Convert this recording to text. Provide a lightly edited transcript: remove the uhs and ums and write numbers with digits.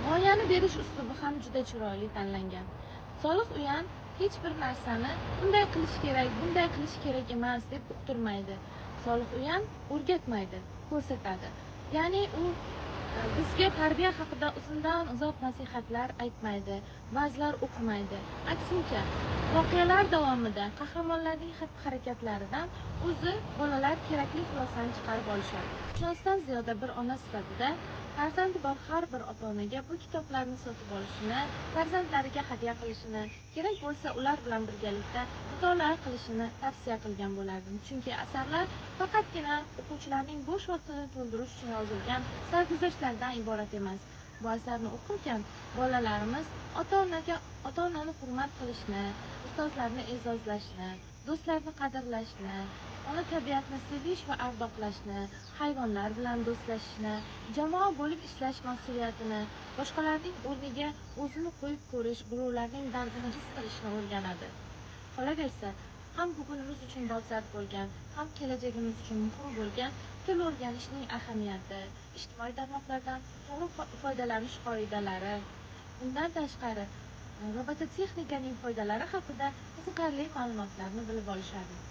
G'oyani berish uslubi ham juda chiroyli tanlangan. Solih Uyan hech bir narsani bunday qilish kerak, bunday qilish kerak emas deb uqtirmaydi. Solih Uyan o'rgatmaydi, ko'rsatadi. Ya'ni u bizga tarbiya haqida uzundan uzoq nasihatlar aytmaydi, va'zlar o'qimaydi. Aksincha, voqealar davomida qahramonlarning xatti-harakatlaridan o'zi bolalar kerakli xulosani chiqarib olishadi. Shundan ziyoda bir ona sifatida farzandi bor har bir ota-onaga bu kitoblarni sotib olishini, farzandlariga hadya qilishini, kerak bo'lsa ular bilan birgalikda mutolaa qilishini tavsiya qilgan bo'lardim. Chunki asarlar faqatgina o'quvchilarning bo'sh vaqtini to'ldirish uchun yozilgan sarguzashtlardan iborat emas. Bu asarni o'qirkan bolalarimiz ota-onani hurmat qilishni, ustozlarni e'zozlashni, do'stlarni qadrlashni, ona tabiatni sevish va ardoqlashni, hayvonlar bilan do'stlashishni, jamoa bo'lib ishlash mas'uliyatini, boshqalarning o'rniga o'zini qo'yib ko'rish, birovlarning dardini his qilishni o'rganadi. Qolaversa, ham bugunimiz uchun dolzarb bo'lgan, ham kelajagimiz uchun muhim bo'lgan til o'rganishning ahamiyati, ijtimoiy tarmoqlardan to'g'ri foydalanish qoidalari, undan tashqari robototexnikaning foydalari haqida qiziqarli ma'lumotlarni bilib olishadi.